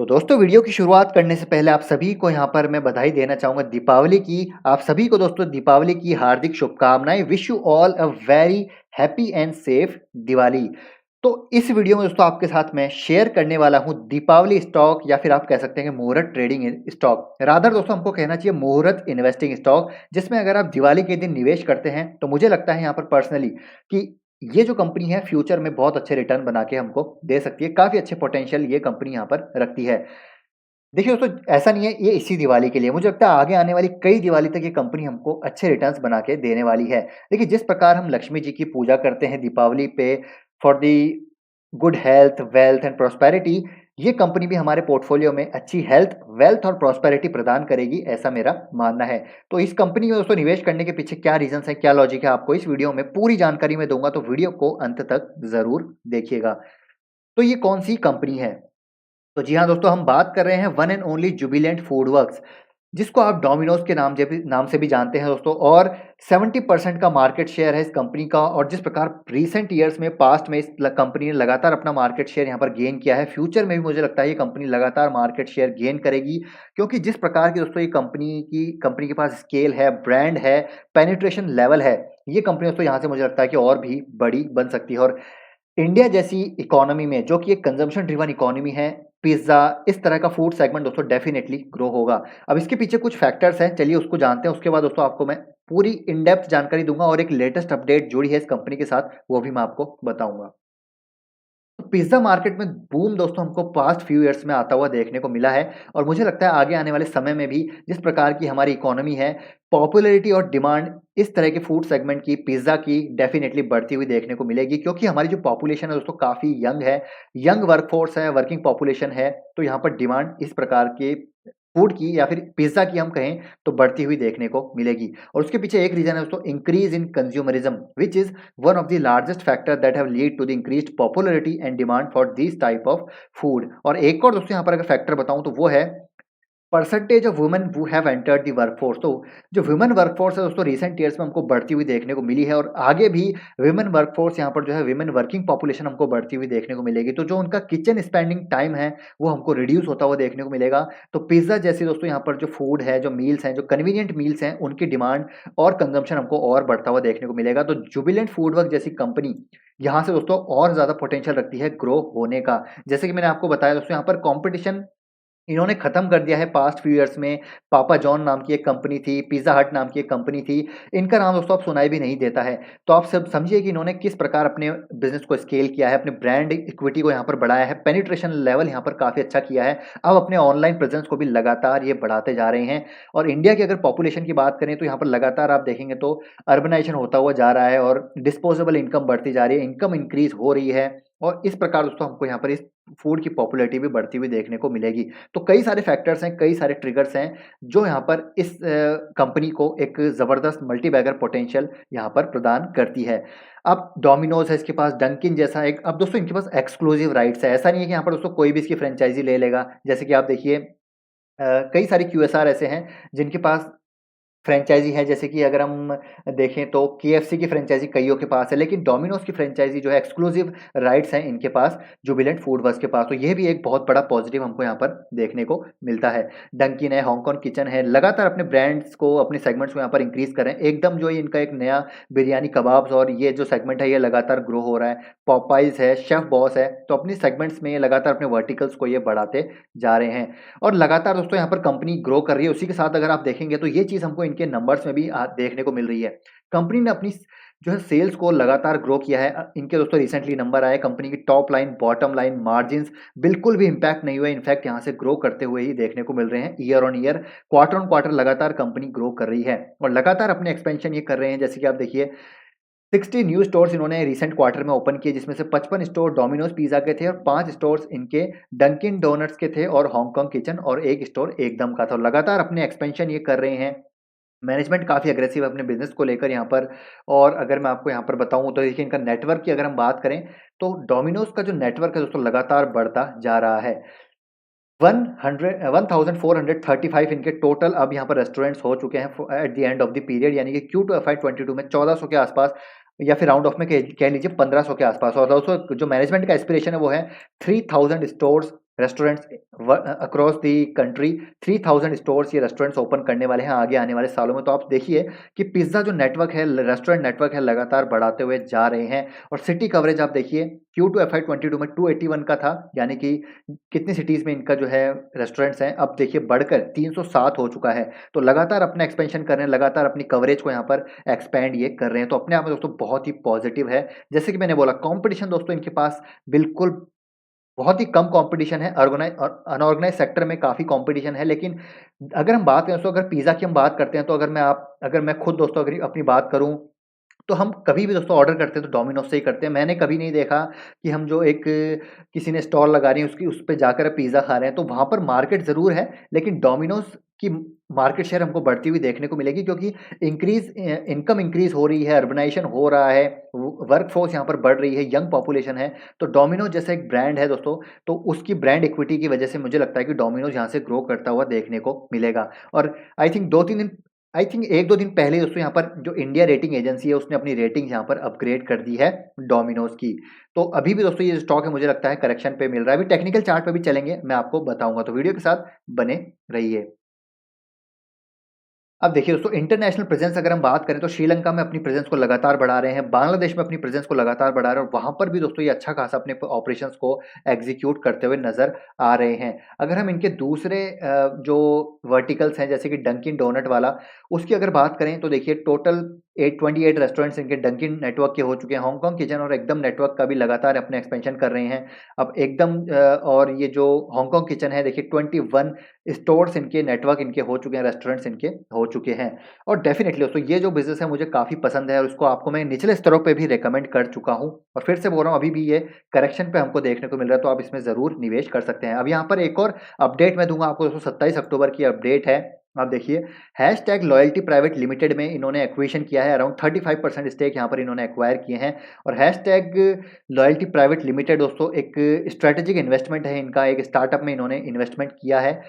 तो दोस्तों वीडियो की शुरुआत करने से पहले आप सभी को यहाँ पर मैं बधाई देना चाहूँगा दीपावली की। आप सभी को दोस्तों दीपावली की हार्दिक शुभकामनाएँ। Wish you all a very happy and safe Diwali. तो इस वीडियो में दोस्तों आपके साथ मैं शेयर करने वाला हूँ दीपावली स्टॉक या फिर आप कह सकते हैं कि मुहूर्त ट्रेडिंग स्टॉक। रादर दोस्तों हमको कहना चाहिए मुहूर्त इन्वेस्टिंग स्टॉक, जिसमें अगर आप दिवाली के दिन निवेश करते हैं तो मुझे लगता है यहाँ पर पर्सनली कि ये जो कंपनी है फ्यूचर में बहुत अच्छे रिटर्न बना के हमको दे सकती है। काफ़ी अच्छे पोटेंशियल ये कंपनी यहाँ पर रखती है। देखिए दोस्तों, ऐसा नहीं है ये इसी दिवाली के लिए, मुझे लगता है आगे आने वाली कई दिवाली तक ये कंपनी हमको अच्छे रिटर्न्स बना के देने वाली है। देखिए जिस प्रकार हम लक्ष्मी जी की पूजा करते हैं दीपावली पे for the good health, wealth and prosperity, ये कंपनी भी हमारे पोर्टफोलियो में अच्छी हेल्थ, वेल्थ और प्रॉस्पेरिटी प्रदान करेगी, ऐसा मेरा मानना है। तो इस कंपनी में दोस्तों निवेश करने के पीछे क्या रीज़न्स हैं, क्या लॉजिक है, आपको इस वीडियो में पूरी जानकारी मैं दूँगा, तो वीडियो को अंत तक ज़रूर देखिएगा। तो ये कौन-सी कंपनी है? तो जी हाँ दोस्तों, हम बात कर रहे हैं one and only Jubilant food works, जिसको आप डोमिनोज के नाम से भी जानते हैं दोस्तों। और 70% का मार्केट शेयर है इस कंपनी का। और जिस प्रकार रीसेंट ईयर्स में पास्ट में इस कंपनी ने लगातार अपना मार्केट शेयर यहाँ पर गेन किया है, फ्यूचर में भी मुझे लगता है ये कंपनी लगातार मार्केट शेयर गेन करेगी, क्योंकि जिस प्रकार की दोस्तों ये कंपनी के पास स्केल है, ब्रांड है, पेनिट्रेशन लेवल है, ये कंपनी दोस्तों यहाँ से मुझे लगता है कि और भी बड़ी बन सकती है। और इंडिया जैसी इकोनॉमी में, जो कि एक कंजम्पशन ड्रिवन इकोनॉमी है, पिज़्ज़ा इस तरह का फूड सेगमेंट दोस्तों डेफिनिटली ग्रो होगा। अब इसके पीछे कुछ फैक्टर्स हैं, चलिए उसको जानते हैं। उसके बाद दोस्तों आपको मैं पूरी इन डेप्थ जानकारी दूँगा और एक लेटेस्ट अपडेट जुड़ी है इस कंपनी के साथ, वो भी मैं आपको बताऊँगा। तो पिज़्ज़ा मार्केट में बूम दोस्तों हमको पास्ट फ्यू ईयर्स में आता हुआ देखने को मिला है। और मुझे लगता है आगे आने वाले समय में भी जिस प्रकार की हमारी इकोनॉमी है, पॉपुलैरिटी और डिमांड इस तरह के फूड सेगमेंट की, पिज़्ज़ा की डेफ़िनेटली बढ़ती हुई देखने को मिलेगी, क्योंकि हमारी जो पॉपुलेशन है दोस्तों काफ़ी यंग है, यंग वर्कफ़ोर्स है, वर्किंग पॉपुलेशन है। तो यहाँ पर डिमांड इस प्रकार के फूड की या फिर पिज़्ज़ा की हम कहें तो बढ़ती हुई देखने को मिलेगी। और उसके पीछे एक रीज़न है दोस्तों, increase in consumerism, which is one of the largest factor that have lead to the increased popularity and demand for these type of food। और एक और दोस्तों यहाँ पर अगर फैक्टर बताऊँ तो वो है percentage of women who have entered the workforce. तो जो वुमेन वर्कफोर्स है दोस्तों रिसेंट ईयर्स में हमको बढ़ती हुई देखने को मिली है, और आगे भी वुमेन वर्कफोर्स यहाँ पर जो है वुमेन वर्किंग पॉपुलेशन हमको बढ़ती हुई देखने को मिलेगी। तो जो उनका किचन स्पेंडिंग टाइम है वो हमको रिड्यूस होता हुआ देखने को मिलेगा। तो पिज़्ज़ा जैसे दोस्तों यहाँ पर जो फूड है, जो मील्स हैं, जो कन्वीनियंट मील्स हैं, उनकी डिमांड और कंजम्पशन हमको और बढ़ता हुआ देखने को मिलेगा। तो जुबिलेंट फूड वर्क जैसी कंपनी यहाँ से दोस्तों और ज़्यादा पोटेंशियल रखती है ग्रो होने का। जैसे कि मैंने आपको बताया दोस्तों, यहाँ पर कॉम्पिटिशन इन्होंने खत्म कर दिया है पास्ट फ्यू ईयर्स में। पापा जॉन नाम की एक कंपनी थी, पिज़्ज़ा हट नाम की एक कंपनी थी, इनका नाम दोस्तों अब सुनाई भी नहीं देता है। तो आप सब समझिए कि इन्होंने किस प्रकार अपने बिज़नेस को स्केल किया है, अपने ब्रांड इक्विटी को यहाँ पर बढ़ाया है, पेनिट्रेशन लेवल यहाँ पर काफ़ी अच्छा किया है। अब अपने ऑनलाइन प्रेज़ेंस को भी लगातार ये बढ़ाते जा रहे हैं। और इंडिया की अगर पॉपुलेशन की बात करें तो यहाँ पर लगातार आप देखेंगे तो अर्बनाइज़ेशन होता हुआ जा रहा है और डिस्पोज़ेबल इनकम बढ़ती जा रही है, इनकम इंक्रीज़ हो रही है। और इस प्रकार दोस्तों हमको यहाँ पर इस फूड की पॉपुलैरिटी भी बढ़ती हुई देखने को मिलेगी। तो कई सारे फैक्टर्स हैं, कई सारे ट्रिगर्स हैं, जो यहाँ पर इस कंपनी को एक ज़बरदस्त मल्टी-बैगर पोटेंशियल यहाँ पर प्रदान करती है। अब डोमिनोज़ है इसके पास, डंकिन जैसा एक, अब दोस्तों इनके पास एक्सक्लूसिव राइट्स है। ऐसा नहीं है कि यहाँ पर दोस्तों कोई भी इसकी फ्रैंचाइज़ी ले लेगा। जैसे कि आप देखिए कई सारे क्यूएसआर ऐसे हैं जिनके पास फ्रैंचाइज़ी है। जैसे कि अगर हम देखें तो केएफसी की फ्रैंचाइज़ी कइयों के पास है, लेकिन डोमिनोज़ की फ्रैंचाइज़ी जो है एक्सक्लूसिव राइट्स हैं इनके पास, जुबिलेंट फूड वर्क्स के पास। तो ये भी एक बहुत बड़ा पॉज़िटिव हमको यहाँ पर देखने को मिलता है। डंकिन है, हांग कॉन्ग किचन है, लगातार अपने ब्रांड्स को, अपने सेगमेंट्स को यहाँ पर इंक्रीज़ कर रहे हैं। एकदम जो है इनका एक नया बिरयानी कबाब्स और ये जो सेगमेंट है ये लगातार ग्रो हो रहा है। पॉपाइज़ है, शेफ़ बॉस है, तो अपने सेगमेंट्स में ये लगातार अपने वर्टिकल्स को ये बढ़ाते जा रहे हैं। और लगातार दोस्तों यहाँ पर कंपनी ग्रो कर रही है। उसी के साथ अगर आप देखेंगे तो ये चीज़ हमको इनके नंबर्स में भी देखने को मिल रही है। कंपनी ने अपनी जो है सेल्स को लगातार ग्रो किया है। इनके दोस्तों रिसेंटली नंबर आए, कंपनी की top line, bottom line, margins बिल्कुल भी इम्पैक्ट नहीं हुए। इनफैक्ट यहाँ से ग्रो करते हुए ही देखने को मिल रहे हैं। Year on year, quarter on quarter लगातार कंपनी ग्रो कर रही है और लगातार अपने एक्सपेंशन ये कर रहे हैं। जैसे कि आप देखिए 60 न्यू स्टोर्स इन्होंने रिसेंट क्वार्टर में ओपन किए, जिसमें से 55 स्टोर डोमिनोज पिज़्ज़ा के थे और 5 स्टोर्स इनके डंकिन डोनट्स के थे और हांगकांग किचन, और 1 स्टोर एकदम का था। और लगातार अपने एक्सपेंशन ये कर रहे हैं। मैनेजमेंट काफ़ी अग्रेसिव है अपने बिज़नेस को लेकर यहाँ पर। और अगर मैं आपको यहाँ पर बताऊँ तो देखिए इनका नेटवर्क की अगर हम बात करें तो डोमिनोज का जो नेटवर्क है दोस्तों लगातार बढ़ता जा रहा है। 1435 इनके टोटल अब यहाँ पर रेस्टोरेंट्स हो चुके हैं at the end of the period, यानी कि Q2 FY22 में 1400 के आसपास, या फिर राउंड ऑफ में कह लीजिए 1500 के आसपास। और दोस्तों जो मैनेजमेंट का एस्पिरेशन है वो है 3000 stores restaurants across the country 3000 stores ये रेस्टोरेंट्स ओपन करने वाले हैं आगे आने वाले सालों में। तो आप देखिए कि पिज़्ज़ा जो नेटवर्क है, रेस्टोरेंट नेटवर्क है, लगातार बढ़ाते हुए जा रहे हैं। और सिटी कवरेज आप देखिए Q2 FY22 में 281 का था, यानी कि कितनी सिटीज़ में इनका जो है रेस्टोरेंट्स हैं, अब देखिए बढ़कर 307 हो चुका है। तो लगातार अपना एक्सपेंशन कर रहे हैं, लगातार अपनी कवरेज को यहाँ पर एक्सपैंड ये कर रहे हैं। तो अपने आप में दोस्तों बहुत ही पॉजिटिव है। जैसे कि मैंने बोला, कॉम्पिटिशन दोस्तों इनके पास बिल्कुल बहुत ही कम कॉम्पिटिशन है। ऑर्गेनाइज और अनऑर्गेनाइज सेक्टर में काफ़ी कॉम्पिटिशन है। लेकिन अगर हम बात करें दोस्तों, अगर पिज़्ज़ा की हम बात करते हैं, तो अगर मैं खुद दोस्तों अगर अपनी बात करूँ, तो हम कभी भी दोस्तों ऑर्डर करते हैं तो डोमिनोज़ से ही करते हैं। मैंने कभी नहीं देखा कि हम जो एक किसी ने स्टॉल लगा रही है उसकी उस पे जाकर पिज़्ज़ा खा रहे हैं। तो वहाँ पर मार्केट ज़रूर है, लेकिन डोमिनोज़ की मार्केट शेयर हमको बढ़ती हुई देखने को मिलेगी, क्योंकि इनकम इंक्रीज़ हो रही है, अर्बनाइज़ेशन हो रहा है, वर्कफ़ोर्स यहाँ पर बढ़ रही है, यंग पॉपुलेशन है। तो डोमिनोज़ जैसा एक ब्रांड है दोस्तों, तो उसकी ब्रांड इक्विटी की वजह से मुझे लगता है कि डोमिनोज़ यहाँ से ग्रो करता हुआ देखने को मिलेगा। और आई थिंक 1-2 दिन पहले दोस्तों यहाँ पर जो इंडिया रेटिंग एजेंसी है, उसने अपनी रेटिंग यहाँ पर अपग्रेड कर दी है डोमिनोज़ की। तो अभी भी दोस्तों ये स्टॉक है, मुझे लगता है करेक्शन पे मिल रहा है। अभी टेक्निकल चार्ट पे भी चलेंगे, मैं आपको बताऊँगा, तो वीडियो के साथ बने रहिए। अब देखिए दोस्तों, इंटरनेशनल प्रेजेंस अगर हम बात करें तो श्रीलंका में अपनी प्रेजेंस को लगातार बढ़ा रहे हैं, बांग्लादेश में अपनी प्रेजेंस को लगातार बढ़ा रहे हैं, और वहाँ पर भी दोस्तों ये अच्छा खासा अपने ऑपरेशंस को एग्जीक्यूट करते हुए नज़र आ रहे हैं। अगर हम इनके दूसरे जो वर्टिकल्स हैं, जैसे कि डंकिन डोनट वाला, उसकी अगर बात करें तो देखिए टोटल 828 रेस्टोरेंट्स इनके डंकिन नेटवर्क के हो चुके हैं। हांगकांग किचन और एकदम नेटवर्क का भी लगातार अपने एक्सपेंशन कर रहे हैं। अब एकदम और ये जो हांगकांग किचन है, देखिए 21 स्टोर्स इनके नेटवर्क इनके हो चुके हैं, रेस्टोरेंट्स इनके हो चुके हैं। और डेफिनिटली दोस्तों ये जो बिज़नेस है मुझे काफ़ी पसंद है, और उसको आपको मैं निचले स्तरों पे भी रिकमेंड कर चुका हूँ। और फिर से बोल रहा हूँ, अभी भी ये करेक्शन पे हमको देखने को मिल रहा है, तो आप इसमें ज़रूर निवेश कर सकते हैं। अब यहाँ पर एक और अपडेट मैं दूँगा आपको दोस्तों, 27 अक्टूबर की अपडेट है। आप देखिए, हैशटैग लॉयल्टी प्राइवेट लिमिटेड में इन्होंने एक्विजिशन किया है, अराउंड 35% स्टेक यहाँ पर इन्होंने एक्वायर किए हैं। और हैशटैग लॉयल्टी प्राइवेट लिमिटेड दोस्तों एक स्ट्रैटेजिक इन्वेस्टमेंट है इनका, एक स्टार्टअप में इन्होंने इन्वेस्टमेंट किया है,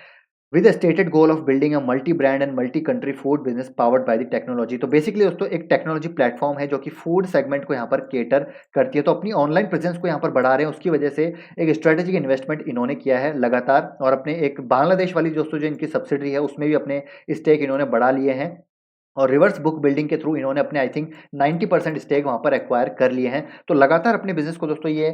with a stated goal of building a multi brand and multi country food business powered by the technology. तो बेसिकली दोस्तों एक टेक्नोलॉजी प्लेटफॉर्म है जो कि फूड सेगमेंट को यहाँ पर केटर करती है। तो अपनी ऑनलाइन प्रेजेंस को यहाँ पर बढ़ा रहे हैं, उसकी वजह से एक स्ट्रेटेजिक इन्वेस्टमेंट इन्होंने किया है लगातार। और अपने एक बांग्लादेश वाली दोस्तों जो इनकी सब्सिडरी है, उसमें भी अपने स्टेक इन्होंने बढ़ा लिए हैं। और रिवर्स बुक बिल्डिंग के थ्रू इन्होंने अपने आई थिंक 90% स्टेक वहाँ पर एक्वायर कर लिए हैं। तो लगातार अपने बिज़नेस को दोस्तों ये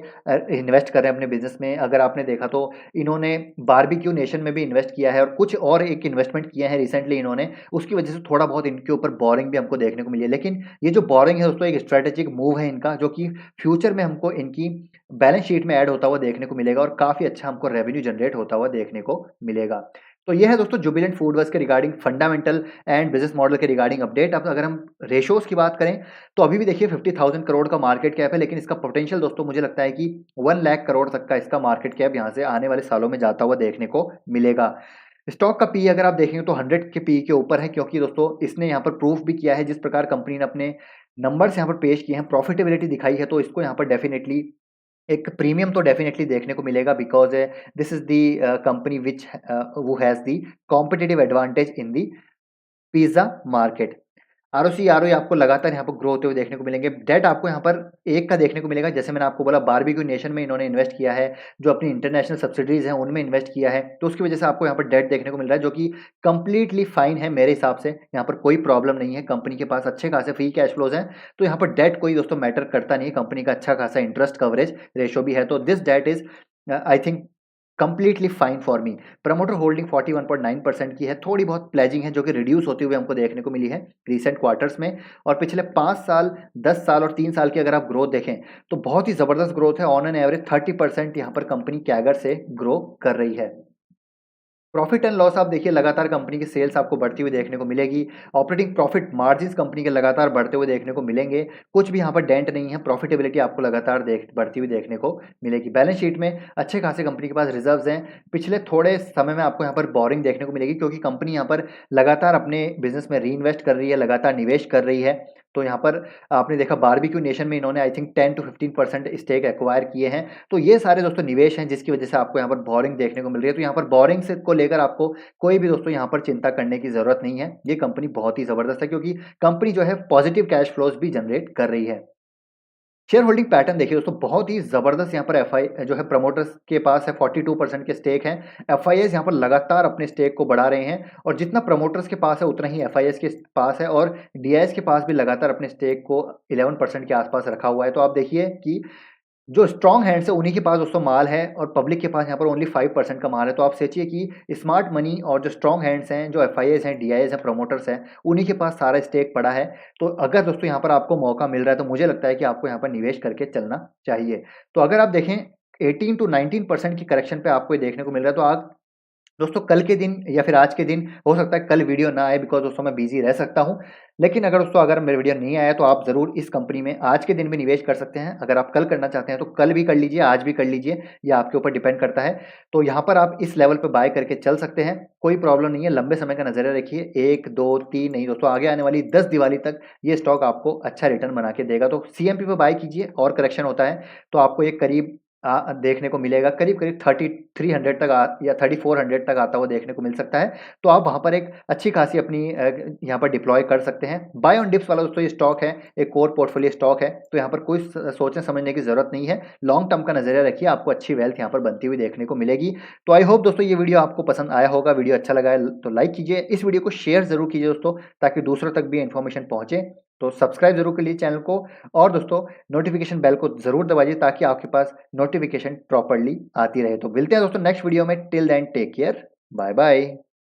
इन्वेस्ट कर रहे हैं अपने बिज़नेस में। अगर आपने देखा तो इन्होंने बारबेक्यू नेशन में भी इन्वेस्ट किया है, और कुछ और एक इन्वेस्टमेंट किया है रिसेंटली इन्होंने, उसकी वजह से थोड़ा बहुत इनके ऊपर बोरिंग भी हमको देखने को मिली है। लेकिन ये जो बोरिंग है दोस्तों, एक स्ट्रैटेजिक मूव है इनका, जो कि फ्यूचर में हमको इनकी बैलेंस शीट में ऐड होता हुआ देखने को मिलेगा, और काफ़ी अच्छा हमको रेवेन्यू जनरेट होता हुआ देखने को मिलेगा। तो ये है दोस्तों जुबिलेंट फूडवर्क्स के regarding fundamental and business model के रिगार्डिंग अपडेट। अब अगर हम रेशोज़ की बात करें, तो अभी भी देखिए 50,000 करोड़ का मार्केट कैप है, लेकिन इसका पोटेंशियल दोस्तों मुझे लगता है कि 1 लाख करोड़ तक का इसका मार्केट कैप यहाँ से आने वाले सालों में जाता हुआ देखने को मिलेगा। स्टॉक का पी अगर आप देखेंगे तो 100 के पी के ऊपर है, क्योंकि दोस्तों इसने यहाँ पर प्रूफ भी किया है, जिस प्रकार कंपनी ने अपने नंबर्स यहाँ पर पेश किए हैं, प्रॉफिटेबिलिटी दिखाई है, तो इसको यहाँ पर डेफिनिटली एक प्रीमियम तो डेफिनेटली देखने को मिलेगा, because this is the company which who has the competitive advantage in the pizza market. ROC, ROE आपको लगातार यहाँ पर ग्रो होते हुए देखने को मिलेंगे। डेट आपको यहाँ पर एक का देखने को मिलेगा, जैसे मैंने आपको बोला बारबेक्यू नेशन में इन्होंने इन्वेस्ट किया है, जो अपनी इंटरनेशनल सब्सिडीज़ हैं उनमें इन्वेस्ट किया है, तो उसकी वजह से आपको यहाँ पर डेट देखने को मिल रहा है, जो कि कंप्लीटली फाइन है मेरे हिसाब से। यहाँ पर कोई प्रॉब्लम नहीं है, कंपनी के पास अच्छे खासे फ्री कैश फ्लोज़ हैं, तो यहाँ पर डेट कोई दोस्तों मैटर करता नहीं है। कंपनी का अच्छा खासा इंटरेस्ट कवरेज रेशो भी है, तो this that is I think completely fine for me. Promoter holding 41.9% की है, थोड़ी बहुत प्लेजिंग है जो कि रिड्यूस होती हुई हमको देखने को मिली है रिसेंट क्वार्टर्स में। और पिछले 5 साल, 10 साल और 3 साल की अगर आप ग्रोथ देखें, तो बहुत ही ज़बरदस्त ग्रोथ है। ऑन एन एवरेज 30% यहाँ पर कंपनी कैगर से ग्रो कर रही है। प्रॉफिट एंड लॉस आप देखिए, लगातार कंपनी की सेल्स आपको बढ़ती हुई देखने को मिलेगी। ऑपरेटिंग प्रॉफिट मार्जिन्स कंपनी के लगातार बढ़ते हुए देखने को मिलेंगे। कुछ भी यहाँ पर डेंट नहीं है, प्रॉफिटेबिलिटी आपको लगातार बढ़ती हुई देखने को मिलेगी। बैलेंस शीट में अच्छे खासे कंपनी के पास रिजर्व्स हैं। पिछले थोड़े समय में आपको यहाँ पर बोरिंग देखने को मिलेगी, क्योंकि कंपनी यहाँ पर लगातार अपने बिजनेस में रीइन्वेस्ट कर रही है, लगातार निवेश कर रही है। तो यहाँ पर आपने देखा बारबेक्यू नेशन में इन्होंने I think 10 to 15% stake acquire किए हैं। तो ये सारे दोस्तों निवेश हैं, जिसकी वजह से आपको यहाँ पर बोरिंग देखने को मिल रही है। तो यहाँ पर बोरिंग से को लेकर आपको कोई भी दोस्तों यहाँ पर चिंता करने की ज़रूरत नहीं है। ये कंपनी बहुत ही ज़बरदस्त है, क्योंकि कंपनी जो है पॉजिटिव कैश फ्लोज़ भी जनरेट कर रही है। शेयर होल्डिंग पैटर्न देखिए दोस्तों, बहुत ही ज़बरदस्त यहाँ पर एफआई जो है प्रमोटर्स के पास है 42% के स्टेक हैं। एफआईआईज़ यहाँ पर लगातार अपने स्टेक को बढ़ा रहे हैं और जितना प्रमोटर्स के पास है उतना ही एफआईआईज़ के पास है और डीआईएस के पास भी लगातार अपने स्टेक को 11% के आसपास रखा हुआ है। तो आप देखिए कि जो स्ट्रॉन्ग हैंड्स है उन्हीं के पास दोस्तों माल है और पब्लिक के पास यहाँ पर ओनली 5% का माल है। तो आप सोचिए कि स्मार्ट मनी और जो स्ट्रॉन्ग हैंड्स हैं, जो एफआईआईज़ हैं, डीआईएस हैं, प्रमोटर्स हैं, उन्हीं के पास सारा स्टेक पड़ा है। तो अगर दोस्तों यहाँ पर आपको मौका मिल रहा है तो मुझे लगता है कि आपको यहाँ पर निवेश करके चलना चाहिए। तो अगर आप देखें 18 टू 19% की करेक्शन पे आपको ये देखने को मिल रहा है, तो आप दोस्तों कल के दिन या फिर आज के दिन हो सकता है कल वीडियो ना आए, बिकॉज़ दोस्तों मैं बिज़ी रह सकता हूँ। लेकिन अगर मेरा वीडियो नहीं आया तो आप ज़रूर इस कंपनी में आज के दिन भी निवेश कर सकते हैं। अगर आप कल करना चाहते हैं तो कल भी कर लीजिए, आज भी कर लीजिए, ये आपके ऊपर डिपेंड करता है। तो यहाँ पर आप इस लेवल पे बाय करके चल सकते हैं, कोई प्रॉब्लम नहीं है। लंबे समय का नज़रिया रखिए, 1, 2, 3 नहीं दोस्तों, आगे आने वाली 10 दिवाली तक ये स्टॉक आपको अच्छा रिटर्न बना के देगा। तो सीएमपी पे बाय कीजिए और करेक्शन होता है तो आपको ये करीब देखने को मिलेगा, करीब-करीब 3300 तक या 3400 तक आता हुआ देखने को मिल सकता है। तो आप वहाँ पर एक अच्छी खासी अपनी यहाँ पर डिप्लॉय कर सकते हैं। बाय ऑन डिप्स वाला दोस्तों ये स्टॉक है, एक कोर पोर्टफोलियो स्टॉक है, तो यहाँ पर कोई सोचने समझने की ज़रूरत नहीं है। लॉन्ग टर्म का नज़रिया रखिए, आपको अच्छी वेल्थ यहाँ पर बनती हुई देखने को मिलेगी। तो आई होप दोस्तों ये वीडियो आपको पसंद आया होगा। वीडियो अच्छा लगा है तो लाइक कीजिए, इस वीडियो को शेयर ज़रूर कीजिए दोस्तों, ताकि दूसरों तक भी इन्फॉर्मेशन पहुँचे। तो सब्सक्राइब ज़रूर कर लीजिए चैनल को और दोस्तों नोटिफिकेशन बेल को ज़रूर दबाइए ताकि आपके पास नोटिफिकेशन प्रॉपर्ली आती रहे। तो मिलते हैं दोस्तों नेक्स्ट वीडियो में। Till then take care, bye bye.